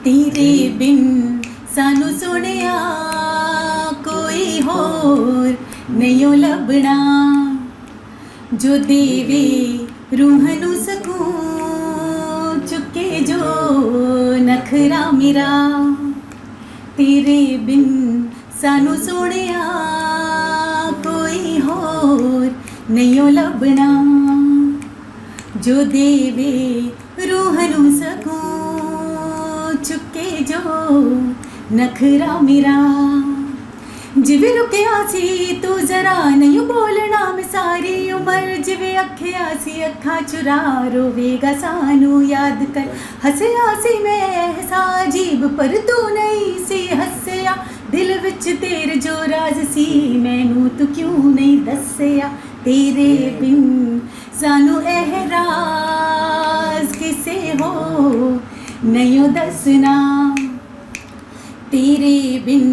तेरे बिन सानू सोनिया कोई होर नहीं लभना, जो देवे रूह नू सकून चुके जो नखरा मेरा। तेरे बिन सानू सोनिया कोई होर नहीं लभना, जो देवे रूह नू सकून चुके जो नखरा मेरा। जिवे रुकिया सी तू जरा नहीं बोलना, मैं सारी उम्र जिवे अखिया सी अखा चुरा रोवेगा सानू याद कर। हसया सी मैं ऐसा अजीब पर तू नहीं सी हसया, दिल विच तेरे जो राज सी मैनू तू क्यों नहीं दसया। तेरे बिन सानू एहराज किसे हो नहीं दसना, तेरे बिन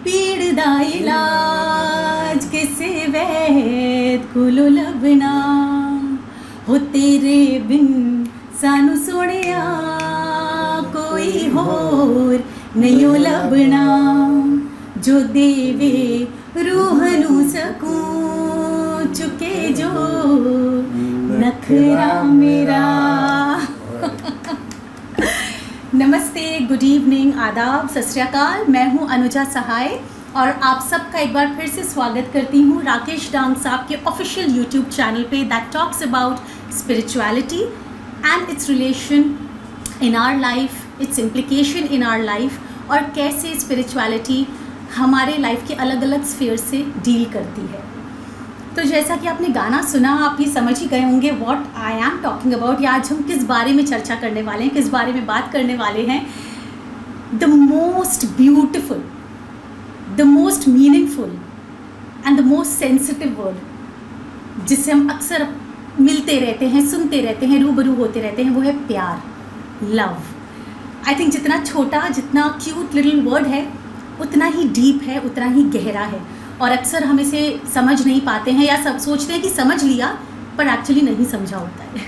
पीड़ दा इलाज किसे वैद कोलो लभना। हो तेरे बिन सानू सोनिया कोई होर नहीं लभना, जो देवे रूह नू सकून चुके जो नखरा मेरा। नमस्ते, गुड इवनिंग, आदाब, सत श्री अकाल। मैं हूं अनुजा सहाय और आप सबका एक बार फिर से स्वागत करती हूं राकेश डांग साहब के ऑफिशियल यूट्यूब चैनल पे that talks about spirituality and its relation in our life, its implication in our life, और कैसे स्पिरिचुअलिटी हमारे लाइफ के अलग अलग स्फीयर से डील करती है। तो जैसा कि आपने गाना सुना, आप ये समझ ही गए होंगे what I am talking about, या आज हम किस बारे में चर्चा करने वाले हैं, किस बारे में बात करने वाले हैं। The most beautiful, the most meaningful and the most sensitive word जिससे हम अक्सर मिलते रहते हैं, सुनते रहते हैं, रूबरू होते रहते हैं, वो है प्यार, लव। आई थिंक जितना छोटा, जितना क्यूट लिटिल वर्ड है, उतना ही डीप है, उतना ही गहरा है, और अक्सर हम इसे समझ नहीं पाते हैं या सब सोचते हैं कि समझ लिया, पर एक्चुअली नहीं समझा होता है।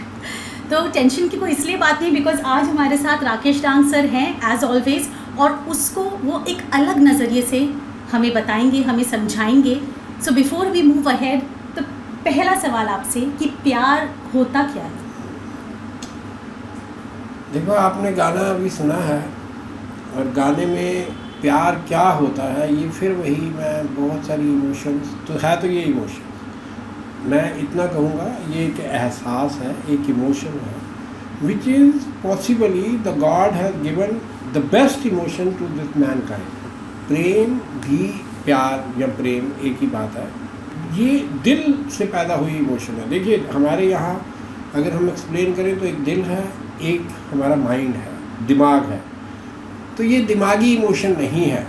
तो टेंशन की कोई इसलिए बात नहीं, बिकॉज आज हमारे साथ राकेश डांग सर हैं एज ऑलवेज, और उसको वो एक अलग नज़रिए से हमें बताएंगे, हमें समझाएंगे। So before we move ahead, तो पहला सवाल आपसे कि प्यार होता क्या है? देखो, आपने गाना अभी सुना है और गाने में प्यार क्या होता है, ये फिर वही मैं बहुत सारी इमोशंस तो है, तो ये इमोशन मैं इतना कहूँगा, ये एक एहसास है, एक इमोशन है which is possibly the god has given the best emotion to this mankind. प्रेम भी, प्यार या प्रेम एक ही बात है, ये दिल से पैदा हुई इमोशन है। देखिए, हमारे यहाँ अगर हम एक्सप्लेन करें तो एक दिल है, एक हमारा माइंड है, दिमाग है। तो ये दिमागी इमोशन नहीं है,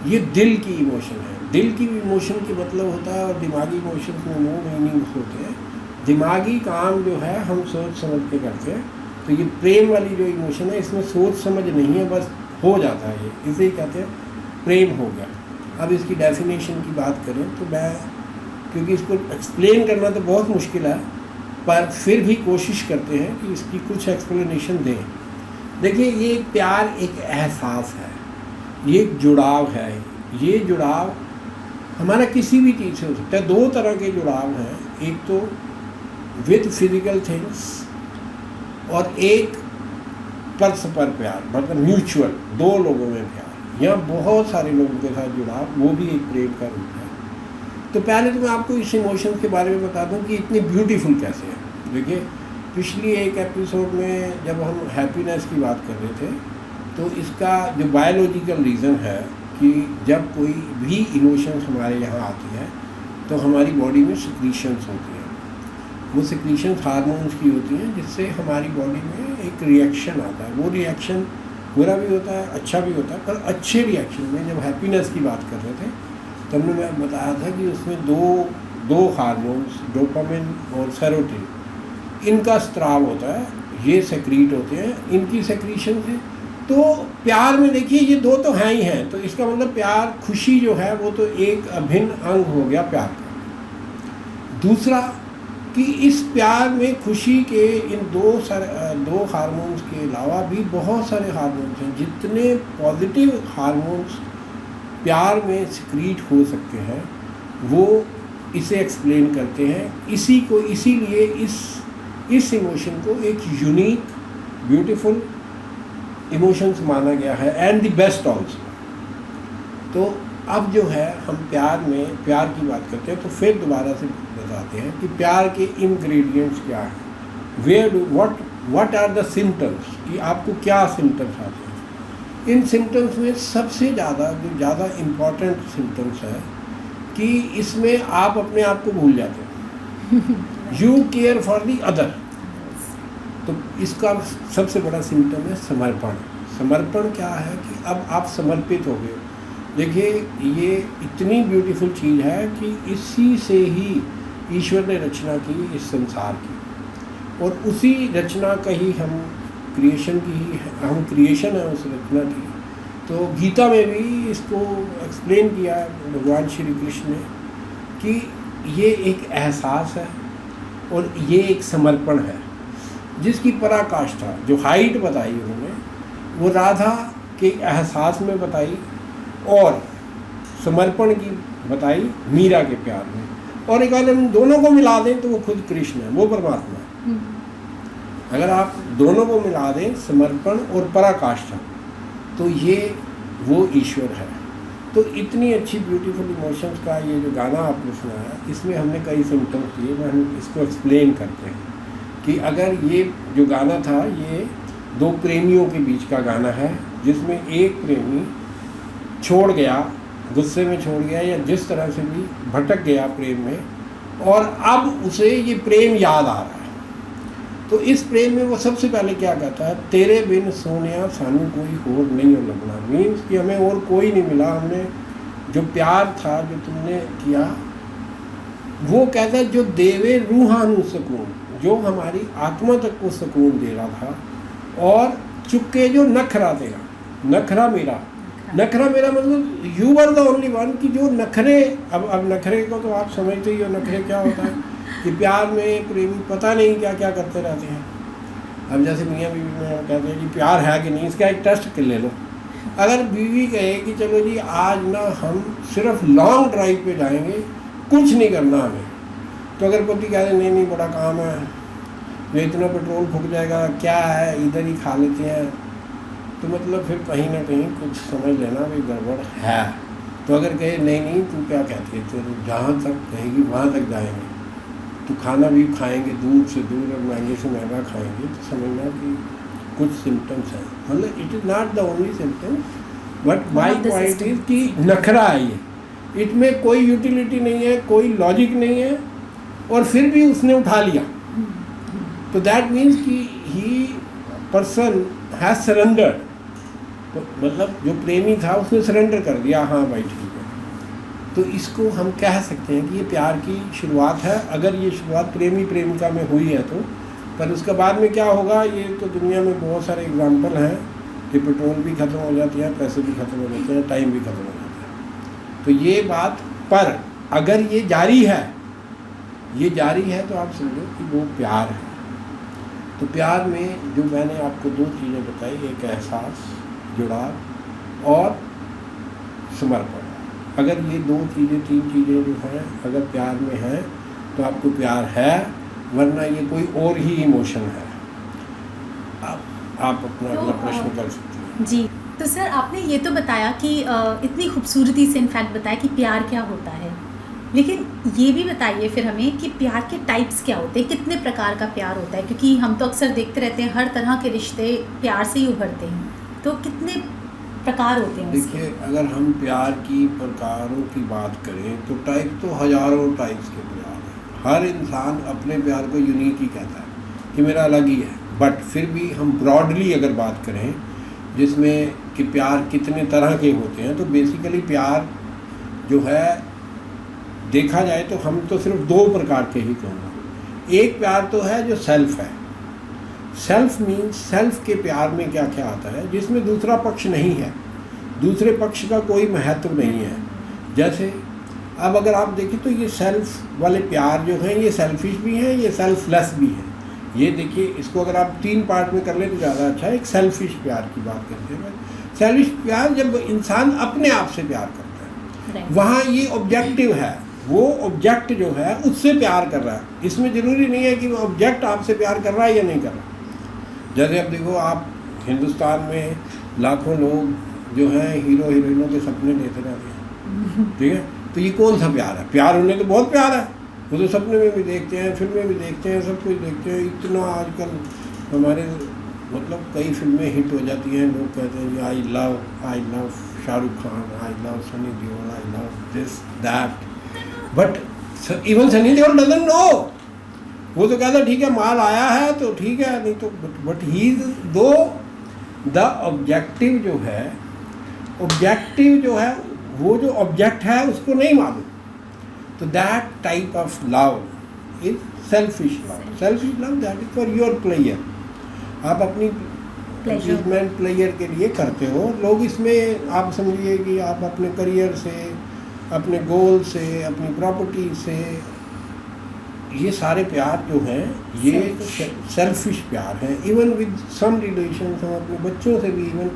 ये दिल की इमोशन है। दिल की इमोशन की मतलब होता है, और दिमागी इमोशन में वो मीनिंग्स होते हैं। दिमागी काम जो है हम सोच समझ के करते हैं, तो ये प्रेम वाली जो इमोशन है, इसमें सोच समझ नहीं है, बस हो जाता है, ये इसे ही कहते हैं प्रेम हो गया। अब इसकी डेफिनेशन की बात करें तो मैं, क्योंकि इसको एक्सप्लेन करना तो बहुत मुश्किल है, पर फिर भी कोशिश करते हैं कि इसकी कुछ एक्सप्लेनेशन दें। देखिए, ये प्यार एक एहसास है, ये एक जुड़ाव है। ये जुड़ाव हमारा किसी भी चीज़ से हो सकता है। दो तरह के जुड़ाव हैं, एक तो विद फिजिकल थिंग्स और एक परस्पर प्यार, मतलब म्यूचुअल, दो लोगों में प्यार, या बहुत सारे लोगों के साथ जुड़ाव, वो भी एक प्रेम का रूप है। तो पहले तो मैं आपको इस इमोशन के बारे में बता दूं कि इतनी ब्यूटीफुल कैसे है। देखिए, पिछली एक एपिसोड में जब हम हैप्पीनेस की बात कर रहे थे, तो इसका जो बायोलॉजिकल रीज़न है कि जब कोई भी इमोशंस हमारे यहाँ आती है तो हमारी बॉडी में सिक्रीशंस होती हैं। वो सिक्रीशंस हार्मोन्स की होती हैं, जिससे हमारी बॉडी में एक रिएक्शन आता है। वो रिएक्शन बुरा भी होता है, अच्छा भी होता है, पर अच्छे रिएक्शन में जब हैप्पीनेस की बात कर रहे थे तब मैं बताया था कि उसमें दो हार्मोन्स, डोपामिन और सेरोटोनिन, इनका स्त्राव होता है, ये सेक्रीट होते हैं, इनकी सेक्रीशन से। तो प्यार में देखिए, ये दो तो हैं ही हैं, तो इसका मतलब प्यार, खुशी जो है वो तो एक अभिन्न अंग हो गया प्यार का। दूसरा, कि इस प्यार में खुशी के इन दो हार्मोन्स के अलावा भी बहुत सारे हार्मोन्स हैं। जितने पॉजिटिव हार्मोन्स प्यार में सिक्रीट हो सकते हैं वो इसे एक्सप्लेन करते हैं। इसीलिए इस इमोशन को एक यूनिक ब्यूटीफुल इमोशंस माना गया है एंड द बेस्ट ऑल्सो। तो अब जो है हम प्यार की बात करते हैं तो फिर दोबारा से बताते हैं कि प्यार के इंग्रेडिएंट्स क्या हैं, व्हाट आर द सिम्टम्स, कि आपको क्या सिम्टम्स आते हैं। इन सिम्टम्स में सबसे ज़्यादा इम्पॉर्टेंट सिम्टम्स है कि इसमें आप अपने आप को भूल जाते हैं। You care for the other. तो इसका सबसे बड़ा सिम्टम है समर्पण। समर्पण क्या है कि अब आप समर्पित हो गए। देखिए ये इतनी ब्यूटीफुल चीज़ है कि इसी से ही ईश्वर ने रचना की इस संसार की, और उसी रचना का ही हम क्रिएशन है उस रचना की। तो गीता में भी इसको एक्सप्लेन किया भगवान श्री कृष्ण ने कि ये एक एहसास है और ये एक समर्पण है, जिसकी पराकाष्ठा जो हाइट बताई उन्होंने वो राधा के एहसास में बताई और समर्पण की बताई मीरा के प्यार में। और अगर हम दोनों को मिला दें तो वो खुद कृष्ण है, वो परमात्मा है। अगर आप दोनों को मिला दें समर्पण और पराकाष्ठा तो ये वो ईश्वर है। तो इतनी अच्छी ब्यूटीफुल इमोशंस का ये जो गाना आपने सुनाया इसमें हमने कई सिम्टम्स दिए, मैं हम इसको एक्सप्लेन करते हैं कि अगर ये जो गाना था ये दो प्रेमियों के बीच का गाना है, जिसमें एक प्रेमी छोड़ गया, गुस्से में छोड़ गया या जिस तरह से भी भटक गया प्रेम में, और अब उसे ये प्रेम याद आ रहा है। तो इस प्रेम में वो सबसे पहले क्या कहता है, तेरे बिन सोनिया सानू कोई होर नहीं हो लगना। मीन्स कि हमें और कोई नहीं मिला, हमने जो प्यार था जो तुमने किया वो कहता है जो देवे रूहानू सुकून, जो हमारी आत्मा तक को सुकून दे रहा था, और चुके जो नखरा तेरा, नखरा मेरा मतलब you were the only one, की जो नखरे, अब नखरे को तो आप समझते ही हो नखरे क्या होता है कि प्यार में प्रेमी पता नहीं क्या क्या करते रहते हैं। अब जैसे मियाँ बीवी में हम कहते हैं जी प्यार है कि नहीं, इसका एक टेस्ट ले लो। अगर बीवी कहे कि चलो जी आज ना हम सिर्फ लॉन्ग ड्राइव पे जाएंगे, कुछ नहीं करना हमें, तो अगर पति कह रहे नहीं बड़ा काम है, ये इतना पेट्रोल फूक जाएगा, क्या है इधर ही खा लेते हैं, तो मतलब फिर कहीं ना कहीं कुछ समझ लेना भी गड़बड़ है। तो अगर कहे नहीं तू क्या कहती है, तो जहाँ तक कहेगी वहाँ तक जाएंगे, तो खाना भी खाएंगे दूर से दूर और महंगे से महंगा खाएंगे, तो समझना कि कुछ सिम्टम्स हैं। मतलब it is not the only symptom, but my point is कि नखरा है ये, इसमें कोई यूटिलिटी नहीं है, कोई लॉजिक नहीं है, और फिर भी उसने उठा लिया। तो दैट मीन्स कि ही पर्सन हैज सरेंडर्ड। तो मतलब जो प्रेमी था उसने सरेंडर कर दिया, हाँ भाई ठीक है। तो इसको हम कह सकते हैं कि ये प्यार की शुरुआत है, अगर ये शुरुआत प्रेमी प्रेमिका में हुई है तो। पर उसके बाद में क्या होगा, ये तो दुनिया में बहुत सारे एग्जाम्पल हैं कि पेट्रोल भी ख़त्म हो जाती है, पैसे भी ख़त्म हो जाते हैं, टाइम भी ख़त्म हो जाता है। तो ये बात, पर अगर ये जारी है तो आप समझो कि वो प्यार है। तो प्यार में जो मैंने आपको दो चीज़ें बताई, एक एहसास, जुड़ाव और समर्पण। अगर ये दो चीज़ें, तीन चीज़ें जो हैं अगर प्यार में हैं तो आपको प्यार है, वरना ये कोई और ही इमोशन है। आप अपना अगला प्रश्न कर सकते हैं। जी, तो सर आपने ये तो बताया कि इतनी खूबसूरती से इनफैक्ट बताया कि प्यार क्या होता है, लेकिन ये भी बताइए फिर हमें कि प्यार के टाइप्स क्या होते हैं, कितने प्रकार का प्यार होता है, क्योंकि हम तो अक्सर देखते रहते हैं हर तरह के रिश्ते प्यार से ही उभरते हैं, तो कितने प्रकार होते हैं? देखिए अगर हम प्यार की प्रकारों की बात करें तो टाइप तो हज़ारों टाइप्स के प्यार हैं। हर इंसान अपने प्यार को यूनिक ही कहता है कि मेरा अलग ही है, बट फिर भी हम ब्रॉडली अगर बात करें जिसमें कि प्यार कितने तरह के होते हैं, तो बेसिकली प्यार जो है देखा जाए तो हम तो सिर्फ दो प्रकार के ही कहूँगा। एक प्यार तो है जो सेल्फ है। सेल्फ मीन्स सेल्फ के प्यार में क्या क्या आता है, जिसमें दूसरा पक्ष नहीं है, दूसरे पक्ष का कोई महत्व नहीं है। जैसे अब अगर आप देखें तो ये सेल्फ वाले प्यार जो हैं ये सेल्फिश भी हैं, ये सेल्फलेस भी हैं। ये देखिए, इसको अगर आप 3 पार्ट में कर लें तो ज़्यादा अच्छा है। एक सेल्फिश प्यार की बात करते हैं। सेल्फिश प्यार जब इंसान अपने आप से प्यार करता है, वहाँ ये ऑब्जेक्टिव है, वो ऑब्जेक्ट जो है उससे प्यार कर रहा है। इसमें ज़रूरी नहीं है कि वो ऑब्जेक्ट आपसे प्यार कर रहा है या नहीं कर रहा। जैसे अब देखो, आप हिंदुस्तान में लाखों लोग जो हैं हीरो हीरोइनों के सपने लेते रहते हैं, ठीक है, तो ये कौन सा प्यार है? प्यार उन्हें तो बहुत प्यार है, वो तो सपने में भी देखते हैं, फिल्में भी देखते हैं, सब कुछ देखते हैं। इतना आजकल हमारे मतलब कई फिल्में हिट हो जाती हैं, लोग कहते हैं I love Shahrukh Khan, I love Sunny Deol, I love this that, but even Sunny Deol doesn't know. वो तो कहता है ठीक है माल आया है तो ठीक है, नहीं तो बट ही दो द ऑब्जेक्टिव जो है वो जो ऑब्जेक्ट है उसको नहीं मालूम। तो that type of love is selfish love. Selfish love that is for your player. आप अपनी अचीवमेंट प्लेयर के लिए करते हो। लोग इसमें आप समझिए कि आप अपने करियर से, अपने गोल से, अपनी प्रॉपर्टी से, ये सारे प्यार जो हैं ये सेल्फिश प्यार है। इवन विद सम रिलेशन, हम अपने बच्चों से भी, इवन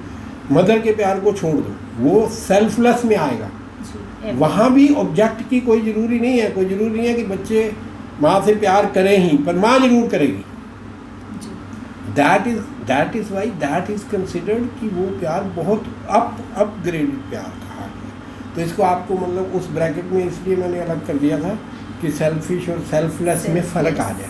मदर के प्यार को छोड़ दो, वो सेल्फलेस में आएगा। वहाँ भी ऑब्जेक्ट की कोई ज़रूरी नहीं है। कोई ज़रूरी नहीं है कि बच्चे माँ से प्यार करें ही, पर माँ जरूर करेगी। That is why that is considered कि वो प्यार बहुत अपग्रेडेड प्यार कहा है। तो इसको आपको मतलब उस ब्रैकेट में इसलिए मैंने अलग कर दिया था कि सेल्फिश और सेल्फलेस में फ़र्क आ जाए।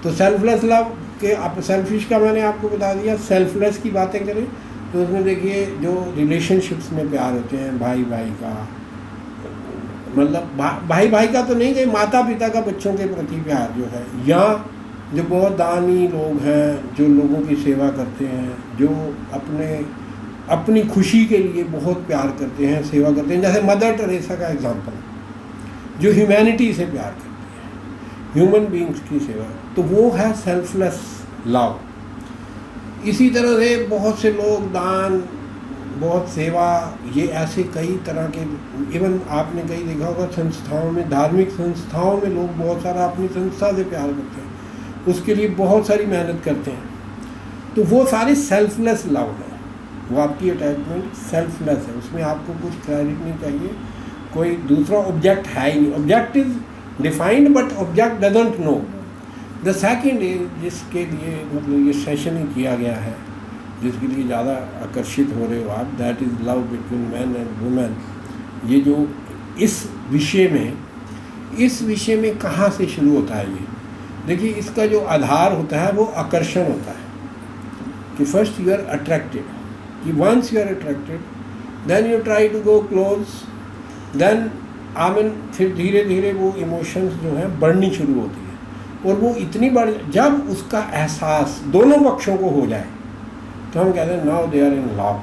तो सेल्फलेस लव के आप सेल्फिश का मैंने आपको बता दिया। सेल्फलेस की बातें करें तो उसमें देखिए जो रिलेशनशिप्स में प्यार होते हैं, भाई भाई का, मतलब भाई भाई का तो नहीं, कि माता पिता का बच्चों के प्रति प्यार जो है, या जो बहुत दानी लोग हैं जो लोगों की सेवा करते हैं, जो अपनी खुशी के लिए बहुत प्यार करते हैं, सेवा करते हैं, जैसे मदर टेरेसा का एग्जांपल, जो ह्यूमैनिटी से प्यार करती है, ह्यूमन बींग्स की सेवा, तो वो है सेल्फलेस लव। इसी तरह से बहुत से लोग दान, बहुत सेवा, ये ऐसे कई तरह के, इवन आपने कई देखा होगा संस्थाओं में, धार्मिक संस्थाओं में लोग बहुत सारा अपनी संस्था से प्यार करते हैं, उसके लिए बहुत सारी मेहनत करते हैं। तो वो सारे सेल्फलेस लव है। वो आपकी अटैचमेंट सेल्फलेस है, उसमें आपको कुछ क्रेडिट नहीं चाहिए, कोई दूसरा ऑब्जेक्ट है ही नहीं। Object is defined but object doesn't know. The second is, जिसके लिए मतलब ये सेशन ही किया गया है, जिसके लिए ज़्यादा आकर्षित हो रहे हो आप, that is love between man and women. ये जो इस विषय में कहाँ से शुरू होता है? ये देखिए, इसका जो आधार होता है वो आकर्षण होता है कि फर्स्ट यू आर अट्रैक्टेड, कि once you are attracted then you try to go close, then फिर धीरे धीरे वो इमोशंस जो हैं बढ़नी शुरू होती है, और वो इतनी बढ़, जब उसका एहसास दोनों पक्षों को हो जाए तो हम कहते हैं now they are in love.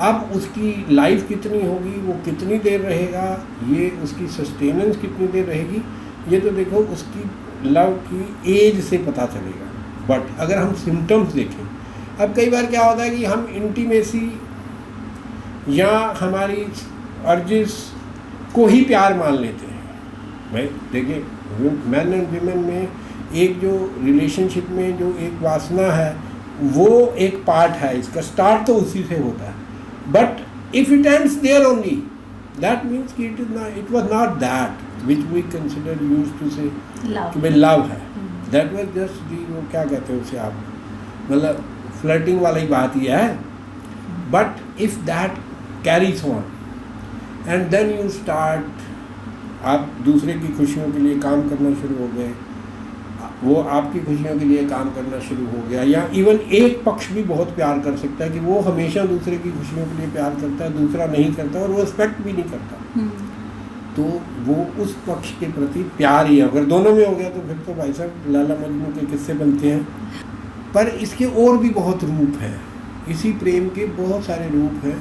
अब उसकी लाइफ कितनी होगी, वो कितनी देर रहेगा, ये उसकी सस्टेनेंस कितनी देर रहेगी, ये तो देखो उसकी लव की एज से पता चलेगा। बट अगर हम सिम्टम्स देखें, अब कई बार क्या होता है कि हम इंटीमेसी या हमारी अर्जिस को ही प्यार मान लेते हैं। भाई देखिए, मैन एंड वीमेन में एक जो रिलेशनशिप में जो एक वासना है वो एक पार्ट है, इसका स्टार्ट तो उसी से होता है। But if it ends there only, that means कि it was not that which we consider used to say कि लव है। दैट वाज जस्ट दी, वो क्या कहते हैं उसे आप, मतलब फ्लर्टिंग वाला ही बात ही है। But if that carries on and then you start, आप दूसरे की खुशियों के लिए काम करना शुरू हो गए, वो आपकी खुशियों के लिए काम करना शुरू हो गया, या इवन एक पक्ष भी बहुत प्यार कर सकता है कि वो हमेशा दूसरे की खुशियों के लिए प्यार करता है, दूसरा नहीं करता और वो रिस्पेक्ट भी नहीं करता, तो वो उस पक्ष के प्रति प्यार ही है। अगर दोनों में हो गया तो फिर तो भाई साहब लाला मजनू के किस्से बनते हैं। पर इसके और भी बहुत रूप हैं, इसी प्रेम के बहुत सारे रूप हैं,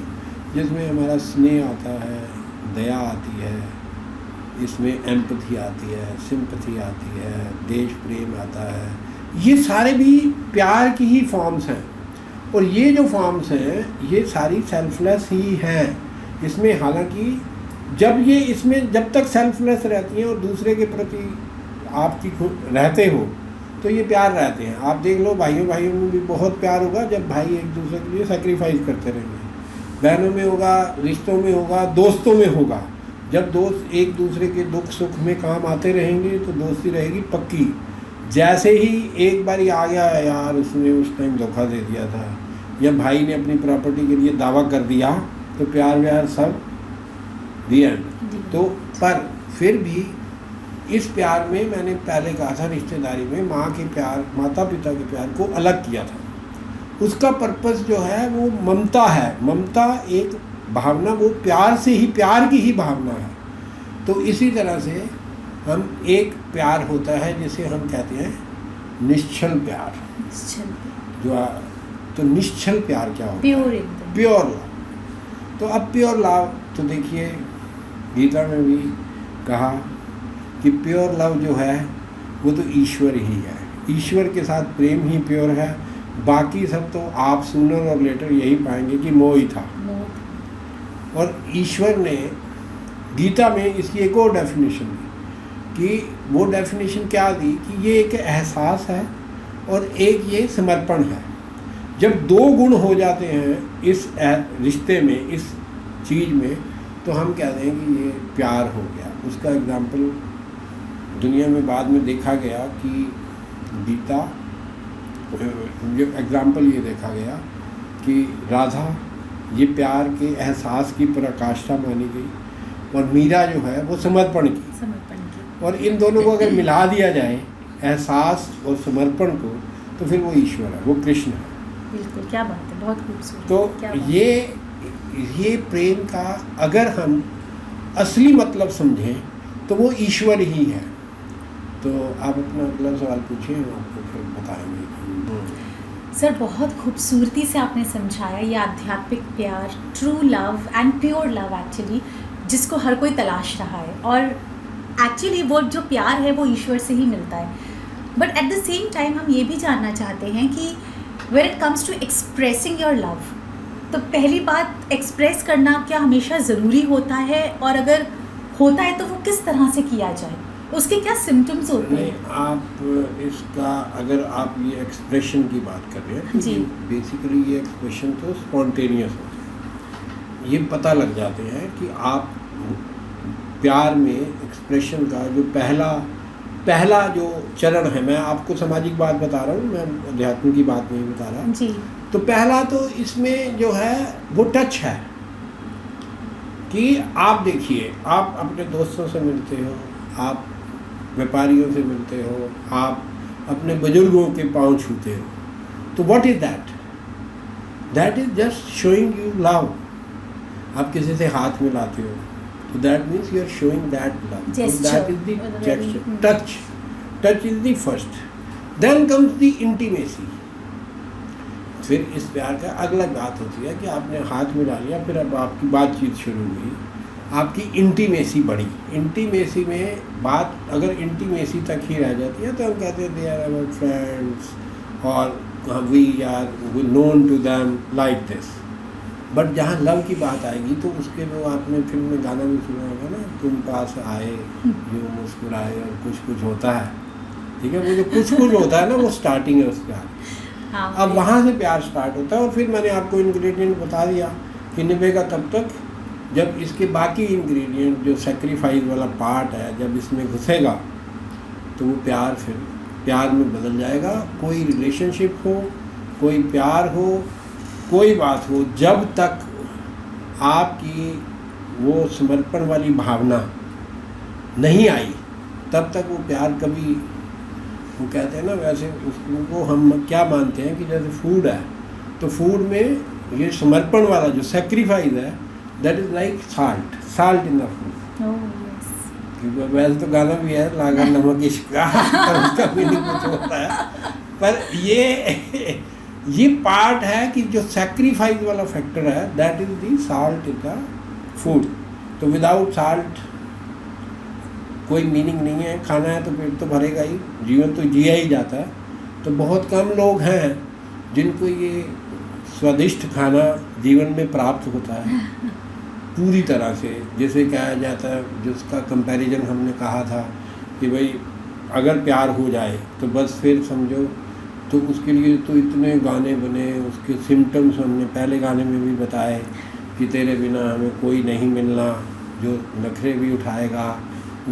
जिसमें हमारा स्नेह आता है, दया आती है, इसमें एम्पथी आती है, सिंपथी आती है, देश प्रेम आता है। ये सारे भी प्यार की ही फॉर्म्स हैं, और ये जो फॉर्म्स हैं ये सारी सेल्फलेस ही हैं। इसमें हालांकि जब ये इसमें जब तक सेल्फलेस रहती हैं और दूसरे के प्रति आपकी रहते हो तो ये प्यार रहते हैं। आप देख लो भाइयों भाइयों में भी बहुत प्यार होगा जब भाई एक दूसरे के लिए सेक्रीफाइस करते रहेंगे, बहनों में होगा, रिश्तों में होगा, दोस्तों में होगा। जब दोस्त एक दूसरे के दुख सुख में काम आते रहेंगे तो दोस्ती रहेगी पक्की। जैसे ही एक बारी आ गया यार उसने उस टाइम धोखा दे दिया था, या भाई ने अपनी प्रॉपर्टी के लिए दावा कर दिया, तो प्यार व्यार सब दी एंड। तो पर फिर भी इस प्यार में मैंने पहले कहा था रिश्तेदारी में माँ के प्यार, माता पिता के प्यार को अलग किया था। उसका पर्पस जो है वो ममता है। ममता एक भावना, वो प्यार से ही, प्यार की ही भावना है। तो इसी तरह से हम एक प्यार होता है जिसे हम कहते हैं निश्चल प्यार। जो तो निश्चल प्यार क्या होता है? Pure love. तो अब प्योर लव तो देखिए गीता में भी कहा कि प्योर लव जो है वो तो ईश्वर ही है। ईश्वर के साथ प्रेम ही प्योर है। बाकी सब तो आप सूनर और लेटर यही पाएंगे कि मोह ही था। और ईश्वर ने गीता में इसकी एक और डेफिनेशन दी कि वो डेफिनेशन क्या दी कि ये एक एहसास है और एक ये समर्पण है। जब दो गुण हो जाते हैं इस रिश्ते में, इस चीज़ में, तो हम कहते हैं कि ये प्यार हो गया। उसका एग्जाम्पल दुनिया में बाद में देखा गया कि गीता जो एग्जाम्पल ये देखा गया कि राधा ये प्यार के एहसास की पराकाष्ठा मानी गई और मीरा जो है वो समर्पण की। और इन दोनों को अगर मिला दिया जाए, एहसास और समर्पण को, तो फिर वो ईश्वर है, वो कृष्ण है। बिल्कुल, क्या बात है, बहुत खूबसूरत। तो ये प्रेम का अगर हम असली मतलब समझें तो वो ईश्वर ही है। तो आप अपना अगला सवाल पूछिए, हम आपको फिर बताएंगे। सर बहुत खूबसूरती से आपने समझाया ये आध्यात्मिक प्यार, true love and pure love actually, जिसको हर कोई तलाश रहा है। और एक्चुअली वो जो प्यार है वो ईश्वर से ही मिलता है। But at the same time हम ये भी जानना चाहते हैं कि when it comes to expressing your love, तो पहली बात एक्सप्रेस करना क्या हमेशा ज़रूरी होता है, और अगर होता है तो वो किस तरह से किया जाए, उसके क्या सिम्टम्स होते हैं? आप इसका अगर आप ये एक्सप्रेशन की बात कर रहे हैं जी, बेसिकली ये एक्सप्रेशन तो स्पॉन्टेनियस होता है। ये पता लग जाते हैं कि आप प्यार में एक्सप्रेशन का जो पहला जो चरण है, मैं आपको सामाजिक बात बता रहा हूँ, मैं अध्यात्म की बात नहीं बता रहा जी। तो पहला तो इसमें जो है वो टच है कि आप देखिए, आप अपने दोस्तों से मिलते हो, आप व्यापारियों से मिलते हो, आप अपने बुजुर्गों के पाँव छूते हो, तो what is that? That is just showing you love. आप किसी से हाथ मिलाते हो तो that means you are showing that love. That is the gesture, touch is the first. Then comes the intimacy. फिर इस प्यार का अगला बात होती है कि आपने हाथ मिला लिया, फिर अब आपकी बातचीत शुरू हुई, आपकी इंटीमेसी बढ़ी। इंटीमेसी में बात अगर इंटीमेसी तक ही रह जाती है तो हम कहते हैं दे आर आवर फ्रेंड्स और we are known to them like this. But जहाँ लव की बात आएगी तो उसके वो आपने फिल्म में गाना भी सुना होगा ना, तुम पास आए जो मुस्कुराए और कुछ कुछ होता है, ठीक है। वो जो कुछ कुछ होता है ना वो स्टार्टिंग है उस प्यार। हाँ, अब वहाँ से प्यार स्टार्ट होता है। और फिर मैंने आपको इंग्रेडिएंट बता दिया कि निभेगा तब तक जब इसके बाकी इंग्रेडिएंट जो सेक्रीफाइस वाला पार्ट है जब इसमें घुसेगा तो वो प्यार फिर प्यार में बदल जाएगा। कोई रिलेशनशिप हो, कोई प्यार हो, कोई बात हो, जब तक आपकी वो समर्पण वाली भावना नहीं आई तब तक वो प्यार कभी, वो कहते हैं ना, वैसे उसको हम क्या मानते हैं कि जैसे फूड है तो फूड में ये समर्पण वाला जो सेक्रीफाइस है that is like salt in the food. क्योंकि वैसे तो गाना भी है लागा नमक इश्का पर उसका मीनिंग कुछ होता है, पर ये पार्ट है कि जो सेक्रीफाइस वाला फैक्टर है that is the salt in the food. तो विदाउट साल्ट कोई मीनिंग नहीं है। खाना है तो पेट तो भरेगा ही, जीवन तो जिया ही जाता है। तो बहुत कम लोग हैं जिनको ये स्वादिष्ट खाना जीवन में प्राप्त होता है। पूरी तरह से, जैसे कहा जाता है, जिसका कंपैरिजन हमने कहा था कि भाई अगर प्यार हो जाए तो बस फिर समझो, तो उसके लिए तो इतने गाने बने, उसके सिम्टम्स हमने पहले गाने में भी बताए कि तेरे बिना हमें कोई नहीं मिलना, जो नखरे भी उठाएगा।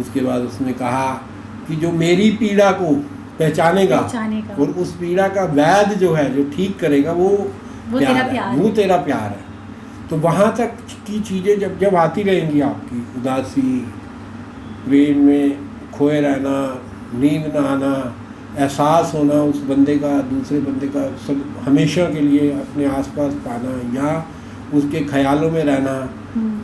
उसके बाद उसने कहा कि जो मेरी पीड़ा को पहचानेगा और उस पीड़ा का वैद्य जो है, जो ठीक करेगा, वो तेरा प्यार वो तेरा प्यार है। तो वहाँ तक की चीज़ें जब जब आती रहेंगी, आपकी उदासी, प्रेम में खोए रहना, नींद ना आना, एहसास होना उस बंदे का, दूसरे बंदे का सब हमेशा के लिए अपने आसपास पाना, या उसके ख्यालों में रहना,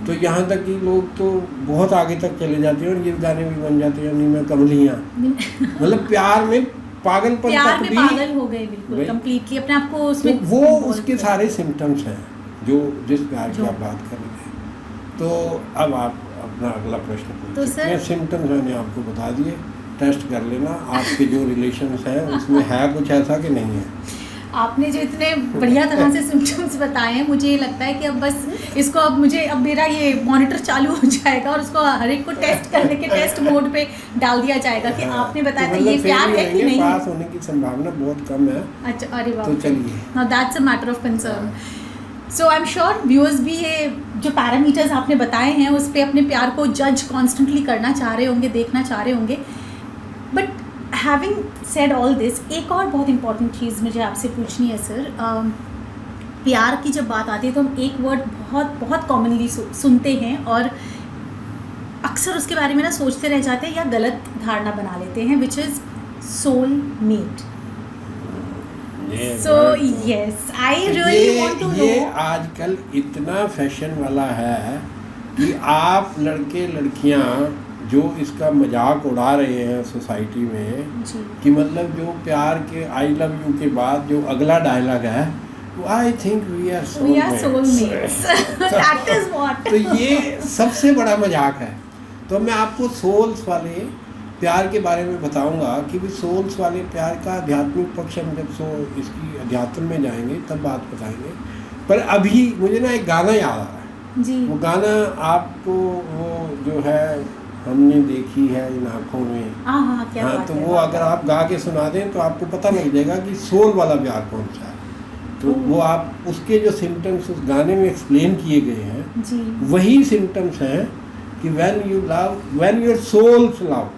तो यहाँ तक कि लोग तो बहुत आगे तक चले जाते हैं और ये गाने भी बन जाते हैं, नी में कमलियाँ मतलब प्यार में पागलपन प्यार तक में भी पागल हो गए बिल्कुल कंप्लीटली अपने आप को उसमें। तो वो उसके सारे सिम्टम्स हैं जो जिस प्यार की आप बात कर रहे हैं। तो अब आप अपना अगला प्रश्न तो पूछिए। ये सिम्टम्स मैंने आपको बता दिए, टेस्ट कर लेना आपके जो रिलेशंस हैं उसमें है कुछ ऐसा कि नहीं है। आपने जो इतने बढ़िया तरह से सिम्टम्स बताए हैं, मुझे लगता है कि अब बस इसको अब मेरा ये मॉनिटर चालू हो जाएगा और उसको हर एक को टेस्ट करने के टेस्ट मोड पे डाल दिया जाएगा कि आपने बताया था ये प्यार है कि नहीं। पास होने की संभावना बहुत कम है। अच्छा, अरे वाह, तो चलिए, now that's a matter of concern. So I am sure viewers भी ये जो पैरामीटर्स आपने बताए हैं उस पर अपने प्यार को जज कॉन्स्टेंटली करना चाह रहे होंगे, देखना चाह रहे होंगे। But having said all this, एक और बहुत इंपॉर्टेंट चीज़ मुझे आपसे पूछनी है सर। प्यार की जब बात आती है तो हम एक वर्ड बहुत बहुत कॉमनली सुनते हैं और अक्सर उसके बारे में ना सोचते रह जाते हैं या गलत धारणा बना लेते हैं, which is soul mate. So yes, I really want to know. ये आजकल इतना फैशन वाला है कि आप लड़के लड़कियां जो इसका मजाक उड़ा रहे हैं सोसाइटी में कि मतलब जो प्यार के आई लव यू के बाद जो अगला डायलॉग है, I think we are soulmates. That is what. तो ये सबसे बड़ा मजाक है। तो मैं आपको सोल्स वाले प्यार के बारे में बताऊंगा कि भी सोल्स वाले प्यार का आध्यात्मिक पक्ष हम जब इसकी अध्यात्म में जाएंगे तब बात बताएंगे। पर अभी मुझे ना एक गाना याद आ रहा है जी। वो गाना आपको, वो जो है हमने देखी है इन आँखों में। हाँ, तो वो अगर आप गा के सुना दें तो आपको पता लग जाएगा कि सोल वाला प्यार कौन सा है। तो वो आप उसके जो सिम्टम्स उस गाने में एक्सप्लेन किए गए हैं जी, वही सिम्टम्स हैं कि when you love, when your souls love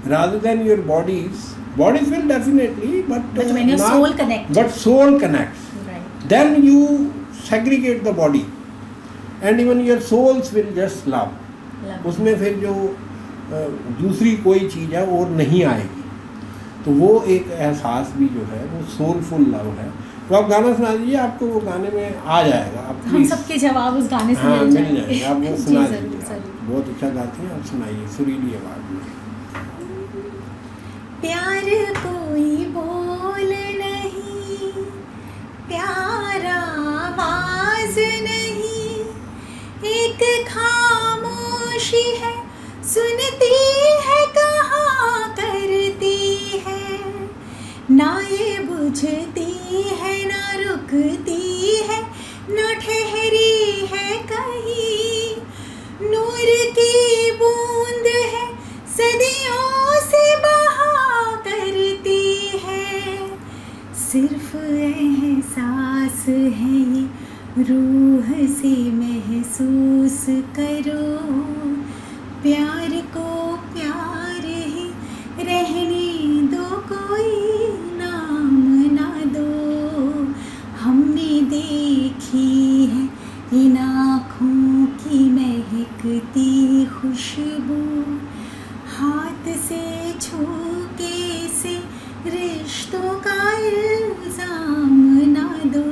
rather than your bodies will definitely, but when your soul connects, but soul connects, right, then you segregate the body and even your souls will just love. उसमें फिर जो दूसरी कोई चीज़ है और नहीं आएगी। तो वो एक एहसास भी जो है वो सोलफुल लव है। तो आप गाना सुना दीजिए, आपको वो गाने में आ जाएगा। आप हम सबके जवाब उस गाने से मिल जाएंगे। आप वो सुना जी, दीजिए, बहुत अच्छा गाती हैं आप, सुनाइए सुरीली आवाज़ में। प्यार कोई बोल नहीं, प्यार आवाज नहीं, एक खामोशी है सुनती है कहाँ करती है, ना ये बुझती है ना रुकती है, ना ठहरी है कहीं, नूर की बूंद है सदियों से बहा करती है, सिर्फ एहसास है ये रूह से महसूस करो, प्यार को प्यार ही रहने दो, कोई नाम ना दो, हमने देखी है इन आँखों की महकती खुशबू, हाथ से छू के से रिश्तों का इल्जाम ना दो,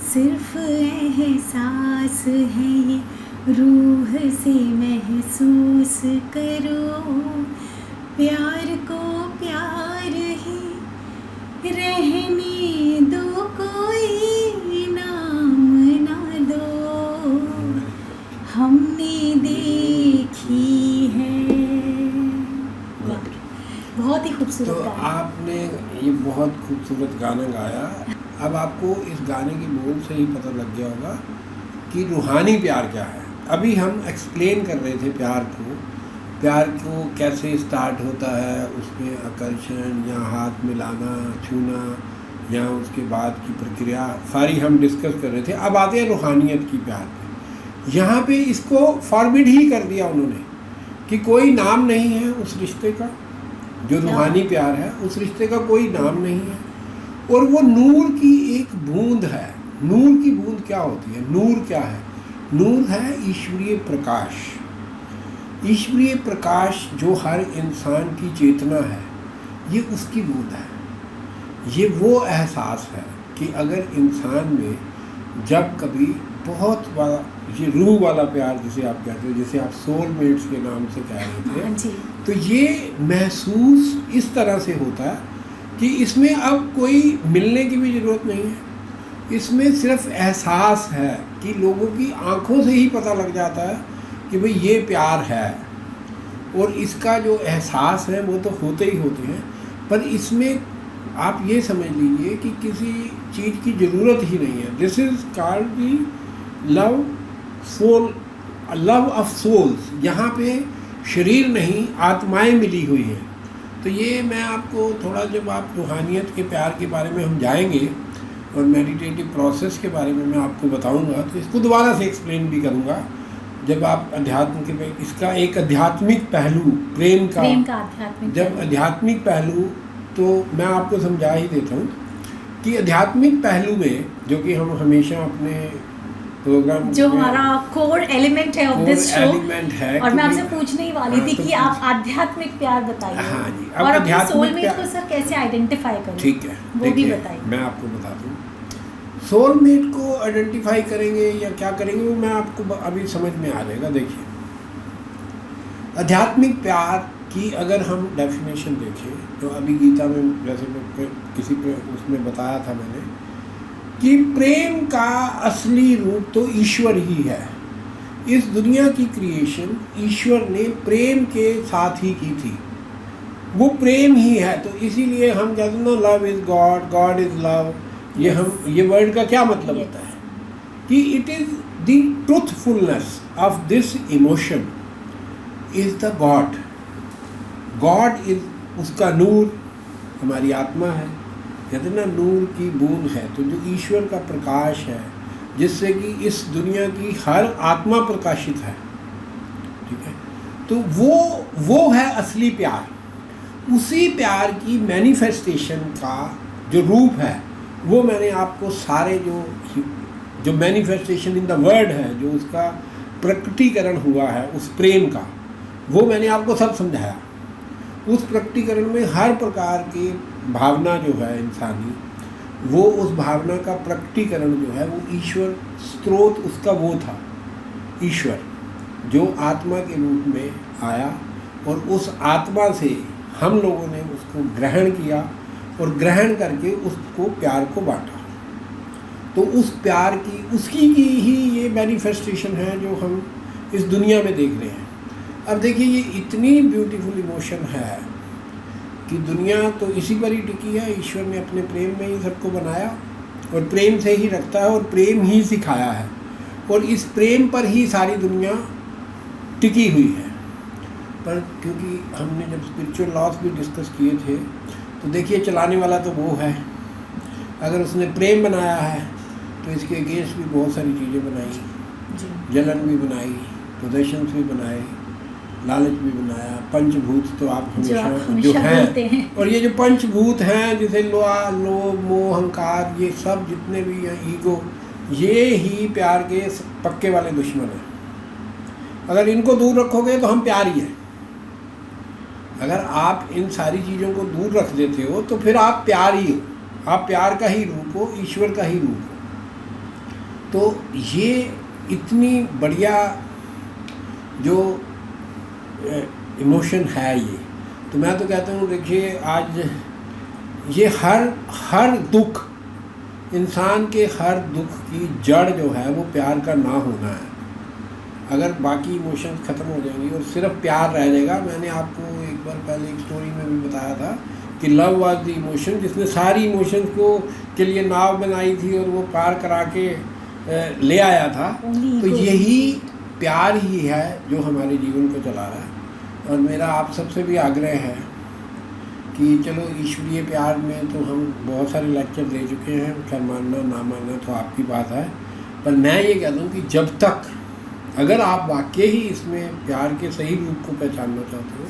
सिर्फ एहसास है ये रूह से महसूस करो, प्यार को प्यार ही रहने दो, कोई नाम ना दो, हमने देखी है। बहुत ही खूबसूरत तो आपने ये बहुत खूबसूरत गाना गाया। अब आपको इस गाने के बोल से ही पता लग गया होगा कि रूहानी प्यार क्या है। अभी हम एक्सप्लेन कर रहे थे प्यार को कैसे स्टार्ट होता है, उसमें आकर्षण या हाथ मिलाना, छूना, या उसके बाद की प्रक्रिया सारी हम डिस्कस कर रहे थे। अब आते हैं रूहानियत की प्यार पे। यहाँ पे इसको फॉरबिड ही कर दिया उन्होंने कि कोई नाम नहीं है उस रिश्ते का, जो रूहानी प्यार है उस रिश्ते का कोई नाम नहीं है, और वो नूर की एक बूंद है। नूर की बूंद क्या होती है? नूर क्या है? नूर है ईश्वरीय प्रकाश। ईश्वरीय प्रकाश जो हर इंसान की चेतना है, ये उसकी बूंद है। ये वो एहसास है कि अगर इंसान में जब कभी बहुत बड़ा ये रूह वाला प्यार जिसे आप कहते हो, जिसे आप सोलमेट्स के नाम से कह रहे थे, तो ये महसूस इस तरह से होता है कि इसमें अब कोई मिलने की भी ज़रूरत नहीं है, इसमें सिर्फ एहसास है कि लोगों की आंखों से ही पता लग जाता है कि भाई ये प्यार है, और इसका जो एहसास है वो तो होते ही होते हैं। पर इसमें आप ये समझ लीजिए कि किसी चीज़ की ज़रूरत ही नहीं है। This is called the love soul, love of souls. यहाँ पे शरीर नहीं, आत्माएं मिली हुई हैं। तो ये मैं आपको थोड़ा, जब आप रूहानियत के प्यार के बारे में हम जाएंगे और मेडिटेटिव प्रोसेस के बारे में मैं आपको बताऊंगा, तो इसको दोबारा से एक्सप्लेन भी करूंगा। जब आप अध्यात्म के, इसका एक आध्यात्मिक पहलू, प्रेम का आध्यात्मिक, जब आध्यात्मिक पहलू, तो मैं आपको समझा ही देता हूँ कि आध्यात्मिक पहलू में, जो कि हम हमेशा अपने प्रोग्राम, जो हमारा कोर एलिमेंट है ऑफ दिस शो, है, और मैं आपसे पूछने ही वाली थी कि आप आध्यात्मिक प्यार बताइए। हाँ जी, और अपने सोलमेट को सर कैसे आइडेंटिफाई करें, ठीक है, वो भी बताइए। मैं आपको बताता हूँ। सोलमेट को आइडेंटिफाई करेंगे या क्या करेंगे, वो मैं आपको अभी समझ में आ जाएगा। देखिए, आध्यात्मिक प्यार की अगर हम डेफिनेशन देखें, तो अभी गीता में जैसे किसी पे उसमें बताया था मैंने कि प्रेम का असली रूप तो ईश्वर ही है। इस दुनिया की क्रिएशन ईश्वर ने प्रेम के साथ ही की थी, वो प्रेम ही है। तो इसीलिए हम कहते हैं ना, love is God, God is love. ये वर्ड का क्या मतलब होता है कि it is the truthfulness of this emotion is the God. God is उसका नूर, हमारी आत्मा है। कहते ना, नूर की बूंद है, तो जो ईश्वर का प्रकाश है, जिससे कि इस दुनिया की हर आत्मा प्रकाशित है, ठीक है। तो वो है असली प्यार। उसी प्यार की मैनिफेस्टेशन का जो रूप है, वो मैंने आपको सारे जो मैनिफेस्टेशन इन द वर्ड है, जो उसका प्रकटीकरण हुआ है उस प्रेम का, वो मैंने आपको सब समझाया। उस प्रकटीकरण में हर प्रकार की भावना जो है इंसानी, वो उस भावना का प्रकटीकरण जो है वो ईश्वर स्रोत, उसका वो था ईश्वर, जो आत्मा के रूप में आया, और उस आत्मा से हम लोगों ने उसको ग्रहण किया, और ग्रहण करके उसको प्यार को बांटा। तो उस प्यार की, उसकी की ही ये मैनिफेस्टेशन है जो हम इस दुनिया में देख रहे हैं। अब देखिए, ये इतनी ब्यूटीफुल इमोशन है कि दुनिया तो इसी पर ही टिकी है। ईश्वर ने अपने प्रेम में ही सबको बनाया, और प्रेम से ही रखता है, और प्रेम ही सिखाया है, और इस प्रेम पर ही सारी दुनिया टिकी हुई है। पर क्योंकि हमने जब स्पिरिचुअल लॉस भी डिस्कस किए थे, तो देखिए, चलाने वाला तो वो है। अगर उसने प्रेम बनाया है, तो इसके अगेंस्ट भी बहुत सारी चीज़ें बनाई, जलन भी बनाई, पोजेशंस भी बनाए, लालच भी बनाया, पंचभूत तो आप हमेशा जो हैं, और ये जो पंचभूत हैं, जैसे लोभ, मोह, अहंकार, ये सब जितने भी हैं, ईगो, ये ही प्यार के पक्के वाले दुश्मन हैं। अगर इनको दूर रखोगे तो हम प्यार ही हैं। अगर आप इन सारी चीज़ों को दूर रख देते हो, तो फिर आप प्यार ही हो, आप प्यार का ही रूप हो, ईश्वर का ही रूप हो। तो ये इतनी बढ़िया जो इमोशन है ये, तो मैं तो कहता हूँ, देखिए, आज ये हर दुख, इंसान के हर दुख की जड़ जो है वो प्यार का ना होना है। अगर बाकी इमोशंस ख़त्म हो जाएंगी और सिर्फ प्यार रह जाएगा। मैंने आपको एक बार पहले एक स्टोरी में भी बताया था कि लव वाज द इमोशन, जिसने सारी इमोशंस को के लिए नाव बनाई थी, और वो पार करा के ले आया था। Only तो ego. यही प्यार ही है जो हमारे जीवन को चला रहा है। और मेरा आप सबसे भी आग्रह है कि चलो ईश्वरीय प्यार में तो हम बहुत सारे लेक्चर दे चुके हैं, खैर मानना ना मानना तो आपकी बात है, पर मैं ये कहता हूँ कि जब तक अगर आप वाकई ही इसमें प्यार के सही रूप को पहचानना चाहते हो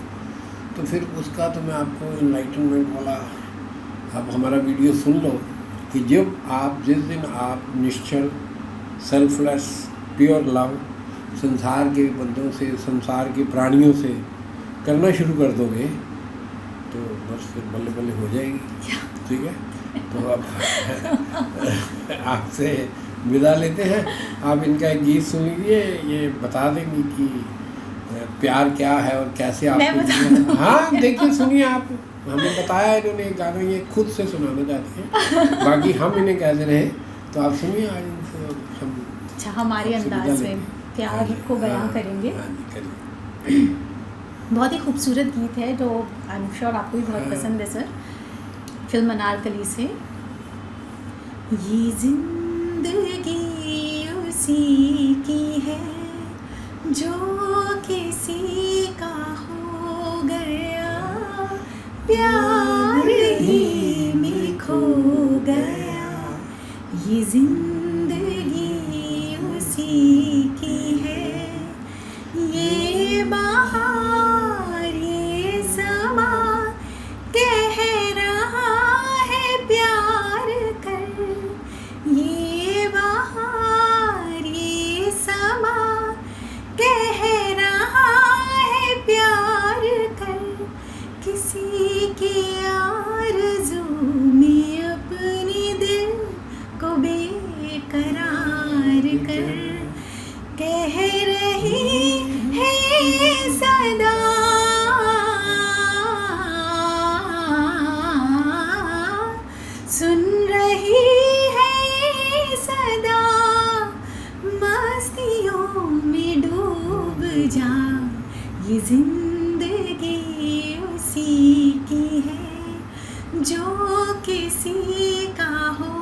तो फिर उसका तो मैं आपको इनलाइटनमेंट वाला आप हमारा वीडियो सुन लो कि जब आप जिस दिन आप निश्चल सेल्फलेस प्योर लव संसार के बंदों से संसार के प्राणियों से करना शुरू कर दोगे तो बस फिर बल्ले बल्ले हो जाएगी। ठीक है, तो अब आपसे विदा लेते हैं। आप इनका एक गीत सुन लीजिए, ये बता देंगी कि प्यार क्या है और कैसे आप हाँ देखिए सुनिए, आप हमें बताया इन्होंने एक गाना, ये खुद से सुनाना चाहते हैं, बाकी हम इन्हें कहते रहे, तो आप सुनिए आज इनसे हम अच्छा हमारे अंदाज में प्यार को बयां करेंगे। बहुत ही खूबसूरत गीत है जो आई एम श्योर आपको भी बहुत पसंद है सर, फिल्म अनारकली से। ये जिंदगी उसी की है जो किसी का हो गया, प्यार ही में खो गया। ये जिंदगी उसी की है, ये बहार ये समा कह रहा है प्यार कर। ये बहार ये समा कह रहा है प्यार कर। किसी की आरज़ू में अपने दिल को बेकरार कर। कह रही है सदा सुन रही है सदा, मस्तियों में डूब जा। ये जिंदगी उसी की है जो किसी का हो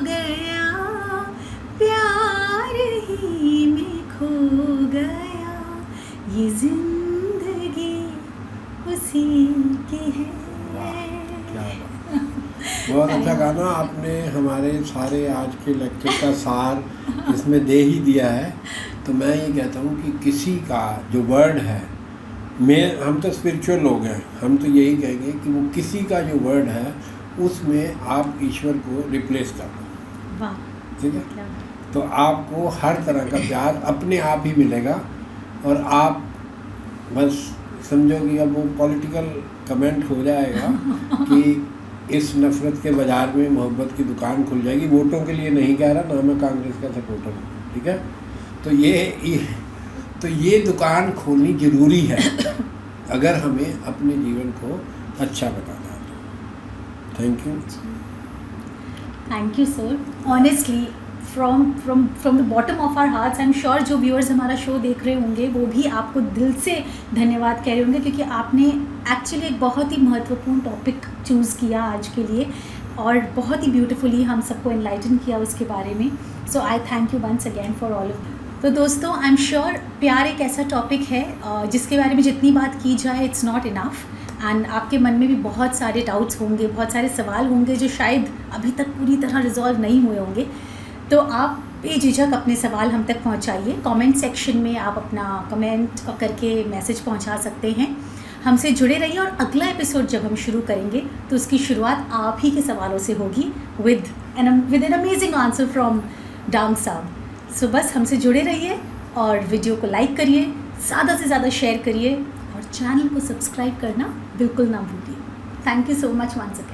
गया, प्यार ही में खो गया। ये जिंदगी उसी की है। बहुत अच्छा गाना आपने हमारे सारे आज के लेक्चर का सार इसमें दे ही दिया है। तो मैं ये कहता हूँ कि किसी का जो वर्ड है, हम तो स्पिरिचुअल लोग हैं, हम तो यही कहेंगे कि वो किसी का जो वर्ड है उसमें आप ईश्वर को रिप्लेस कर दो। ठीक है, तो आपको हर तरह का प्यार अपने आप ही मिलेगा। और आप बस समझो कि अब वो पॉलिटिकल कमेंट हो जाएगा कि इस नफ़रत के बाज़ार में मोहब्बत की दुकान खुल जाएगी। वोटों के लिए नहीं कह रहा, ना मैं कांग्रेस का सपोर्टर हूँ। ठीक है, तो ये दुकान खोलनी ज़रूरी है अगर हमें अपने जीवन को अच्छा बनाना है। Thank you sir, honestly from the bottom of our hearts. I am sure जो व्यूअर्स हमारा शो देख रहे होंगे वो भी आपको दिल से धन्यवाद कह रहे होंगे, क्योंकि आपने एक्चुअली एक बहुत ही महत्वपूर्ण टॉपिक चूज़ किया आज के लिए और बहुत ही ब्यूटीफुली हम सबको एनलाइटन किया उसके बारे में। So I thank you once again for all of. तो दोस्तों आई एम श्योर प्यार एक ऐसा टॉपिक है जिसके बारे में जितनी बात की जाए इट्स नॉट इनफ। एंड आपके मन में भी बहुत सारे डाउट्स होंगे, बहुत सारे सवाल होंगे जो शायद अभी तक पूरी तरह रिजॉल्व नहीं हुए होंगे। तो आप बेझिझक अपने सवाल हम तक पहुंचाइए। कमेंट सेक्शन में आप अपना कमेंट करके मैसेज पहुंचा सकते हैं। हमसे जुड़े रहिए और अगला एपिसोड जब हम शुरू करेंगे तो उसकी शुरुआत आप ही के सवालों से होगी with an amazing answer from Dang साहब। सो बस हमसे जुड़े रहिए और वीडियो को लाइक करिए, ज़्यादा से ज़्यादा शेयर करिए और चैनल को सब्सक्राइब करना बिल्कुल ना भूलिए। Thank you so much once again.